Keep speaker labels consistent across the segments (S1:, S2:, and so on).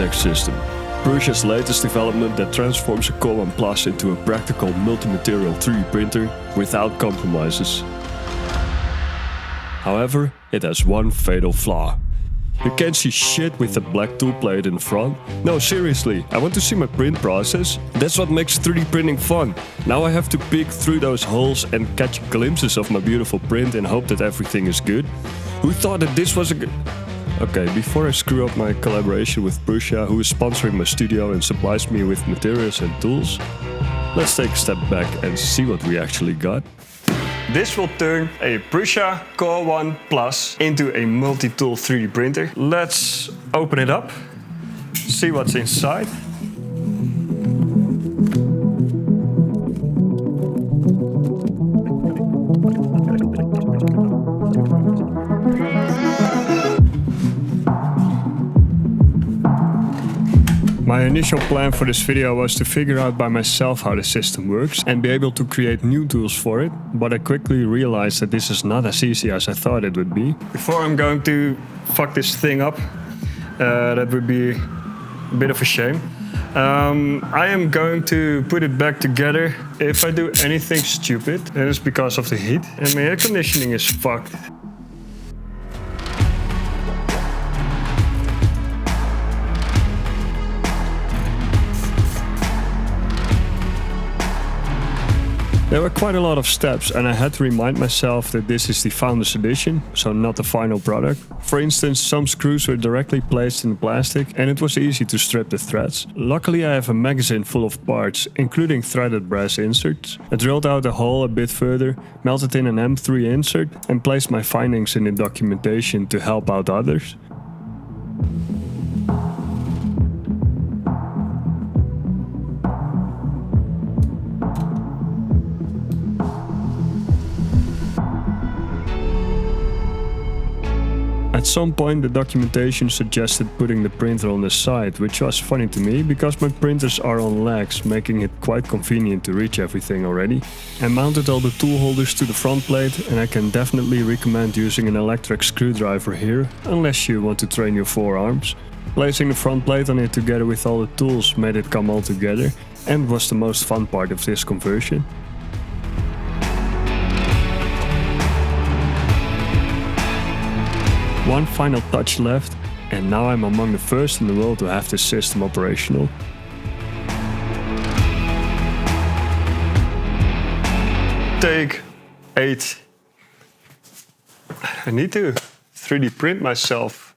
S1: INDX system, Prussia's latest development that transforms a Core 1 Plus into a practical multi-material 3D printer without compromises. However, it has one fatal flaw. You can't see shit with the black tool plate in front. No, seriously, I want to see my print process. That's what makes 3D printing fun. Now I have to peek through those holes and catch glimpses of my beautiful print and hope that everything is good. Who thought that this was a good... Okay, before I screw up my collaboration with Prusia, who is sponsoring my studio and supplies me with materials and tools, let's take a step back and see what we actually got. This will turn a Prusia Core 1 Plus into a multi-tool 3D printer. Let's open it up, see what's inside. My initial plan for this video was to figure out by myself how the system works and be able to create new tools for it, but I quickly realized that this is not as easy as I thought it would be. Before I'm going to fuck this thing up, that would be a bit of a shame. I am going to put it back together. If I do anything stupid, then it's because of the heat and my air conditioning is fucked. There were quite a lot of steps and I had to remind myself that this is the Founders Edition, so not the final product. For instance, some screws were directly placed in the plastic and it was easy to strip the threads. Luckily I have a magazine full of parts, including threaded brass inserts. I drilled out a hole a bit further, melted in an M3 insert and placed my findings in the documentation to help out others. At some point the documentation suggested putting the printer on the side, which was funny to me because my printers are on legs, making it quite convenient to reach everything already. I mounted all the tool holders to the front plate and I can definitely recommend using an electric screwdriver here, unless you want to train your forearms. Placing the front plate on it together with all the tools made it come all together and was the most fun part of this conversion. One final touch left, and now I'm among the first in the world to have this system operational. Take 8. I need to 3D print myself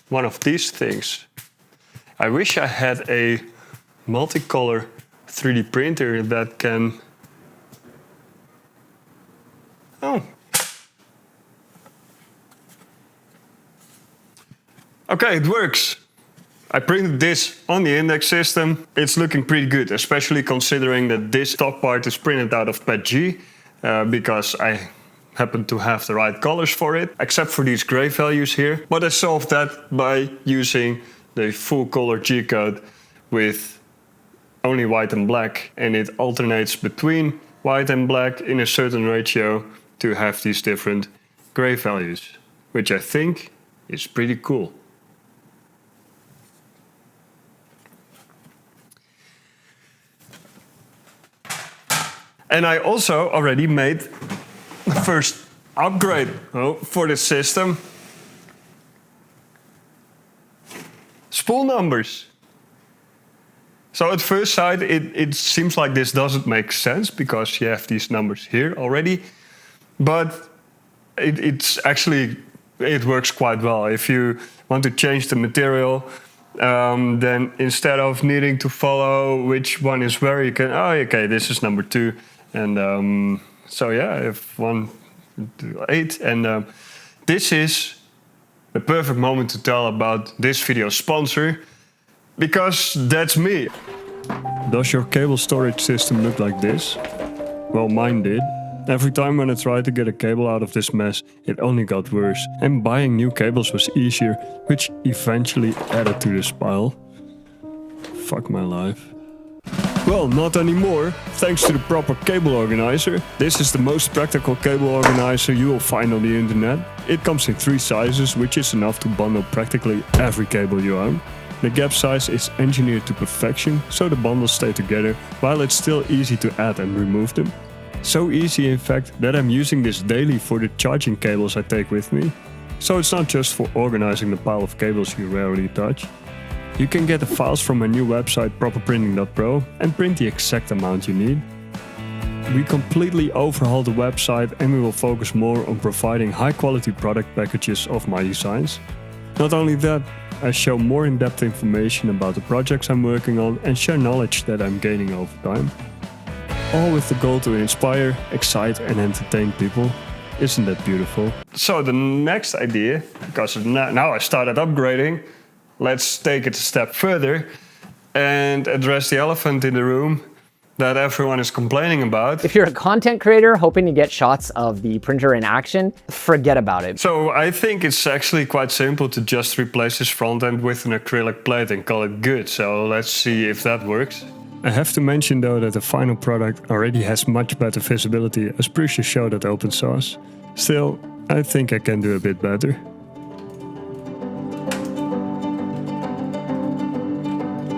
S1: one of these things. I wish I had a multicolor 3D printer that can... Oh. Okay, it works. I printed this on the INDX system. It's looking pretty good, especially considering that this top part is printed out of PETG because I happen to have the right colors for it, except for these gray values here. But I solved that by using the full color G-code with only white and black, and it alternates between white and black in a certain ratio to have these different gray values, which I think is pretty cool. And I also already made the first upgrade for this system. Spool numbers. So at first sight it seems like this doesn't make sense because you have these numbers here already. But it works quite well. If you want to change the material, then instead of needing to follow which one is where, you can, oh okay, this is number 2. And so yeah, if 1 to 8, and this is the perfect moment to tell about this video sponsor, because that's me. Does your cable storage system look like this? Well, mine did. Every time when I tried to get a cable out of this mess, it only got worse, and buying new cables was easier, which eventually added to this pile. Fuck my life. Well, not anymore, thanks to the proper cable organizer. This is the most practical cable organizer you will find on the internet. It comes in 3 sizes, which is enough to bundle practically every cable you own. The gap size is engineered to perfection, so the bundles stay together, while it's still easy to add and remove them. So easy in fact that I'm using this daily for the charging cables I take with me. So it's not just for organizing the pile of cables you rarely touch. You can get the files from my new website properprinting.pro and print the exact amount you need. We completely overhauled the website and we will focus more on providing high quality product packages of my designs. Not only that, I show more in-depth information about the projects I'm working on and share knowledge that I'm gaining over time. All with the goal to inspire, excite and entertain people. Isn't that beautiful? So the next idea, because now I started upgrading, let's take it a step further and address the elephant in the room that everyone is complaining about.
S2: If you're a content creator hoping to get shots of the printer in action, forget about it.
S1: So I think it's actually quite simple to just replace this front end with an acrylic plate and call it good. So let's see if that works. I have to mention though that the final product already has much better visibility as Prusa showed at open source. Still, I think I can do a bit better.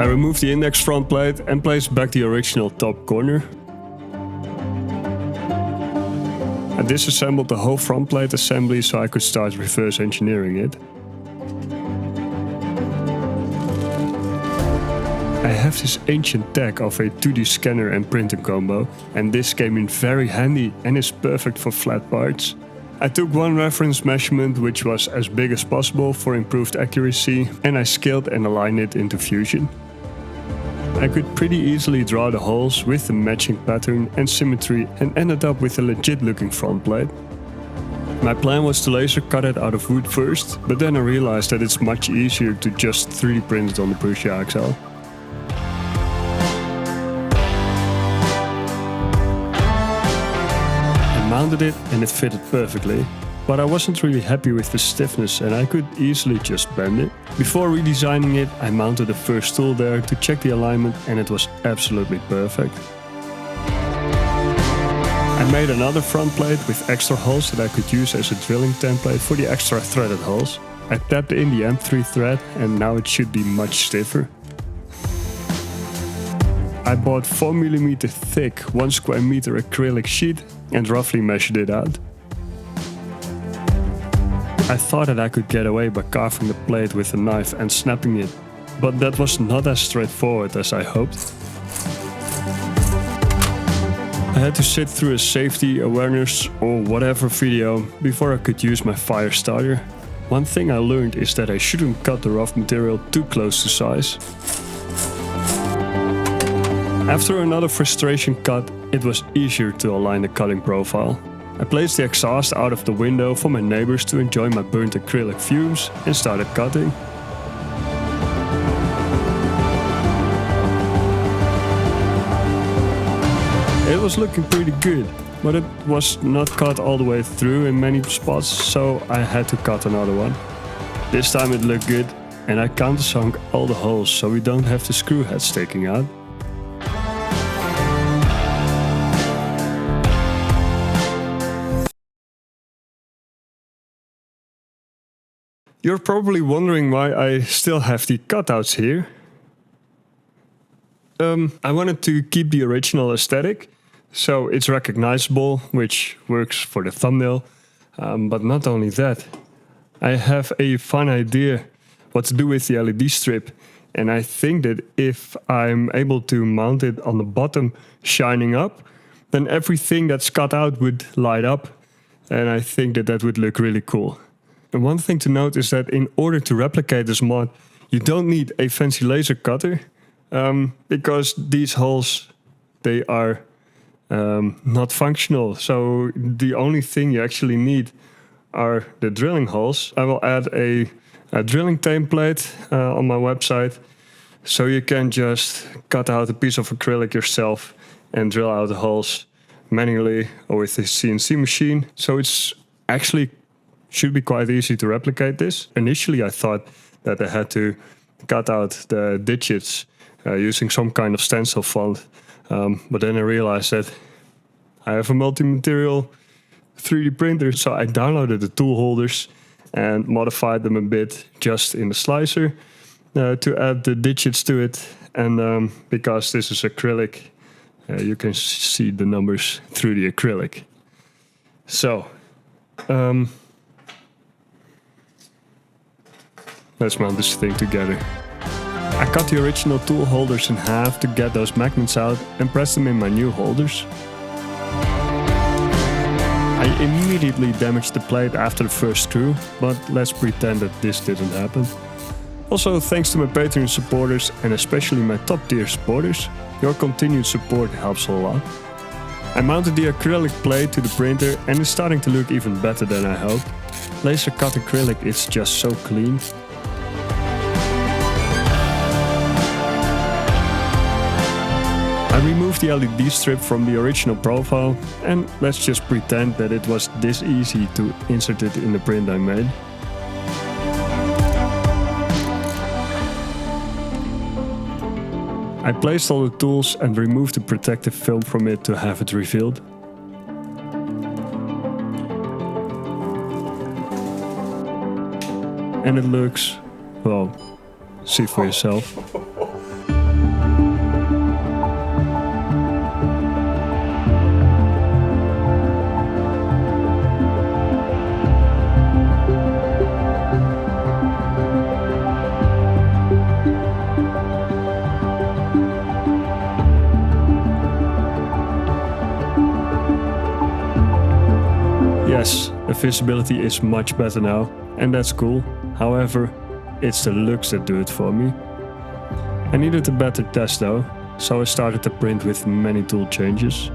S1: I removed the INDX front plate and placed back the original top corner. I disassembled the whole front plate assembly so I could start reverse engineering it. I have this ancient tech of a 2D scanner and printer combo, and this came in very handy and is perfect for flat parts. I took one reference measurement which was as big as possible for improved accuracy, and I scaled and aligned it into Fusion. I could pretty easily draw the holes with the matching pattern and symmetry and ended up with a legit looking front plate. My plan was to laser cut it out of wood first, but then I realized that it's much easier to just 3D print it on the Prusa XL. I mounted it and it fitted perfectly. But I wasn't really happy with the stiffness and I could easily just bend it. Before redesigning it, I mounted the first tool there to check the alignment and it was absolutely perfect. I made another front plate with extra holes that I could use as a drilling template for the extra threaded holes. I tapped in the M3 thread and now it should be much stiffer. I bought 4mm thick 1 square meter acrylic sheet and roughly measured it out. I thought that I could get away by carving the plate with a knife and snapping it, but that was not as straightforward as I hoped. I had to sit through a safety, awareness or whatever video before I could use my fire starter. One thing I learned is that I shouldn't cut the rough material too close to size. After another frustration cut, it was easier to align the cutting profile. I placed the exhaust out of the window for my neighbors to enjoy my burnt acrylic fumes and started cutting. It was looking pretty good, but it was not cut all the way through in many spots, so I had to cut another one. This time it looked good and I countersunk all the holes so we don't have the screw head sticking out. You're probably wondering why I still have the cutouts here. I wanted to keep the original aesthetic, so it's recognizable, which works for the thumbnail. But not only that, I have a fun idea what to do with the LED strip. And I think that if I'm able to mount it on the bottom shining up, then everything that's cut out would light up. And I think that that would look really cool. And one thing to note is that in order to replicate this mod, you don't need a fancy laser cutter, because these holes, they are not functional. So the only thing you actually need are the drilling holes. I will add a drilling template on my website, so you can just cut out a piece of acrylic yourself and drill out the holes manually or with a CNC machine. So it's actually should be quite easy to replicate this. Initially I thought that I had to cut out the digits using some kind of stencil font, but then I realized that I have a multi-material 3D printer, so I downloaded the tool holders and modified them a bit just in the slicer. to add the digits to it, and because this is acrylic, you can see the numbers through the acrylic. So let's mount this thing together. I cut the original tool holders in half to get those magnets out and press them in my new holders. I immediately damaged the plate after the first screw, but let's pretend that this didn't happen. Also, thanks to my Patreon supporters and especially my top tier supporters, your continued support helps a lot. I mounted the acrylic plate to the printer and it's starting to look even better than I hoped. Laser cut acrylic is just so clean. I removed the LED strip from the original profile, and let's just pretend that it was this easy to insert it in the print I made. I placed all the tools and removed the protective film from it to have it revealed. And it looks, well, see for yourself. Yes, the visibility is much better now, and that's cool. However, it's the looks that do it for me. I needed a better test though, so I started the print with many tool changes.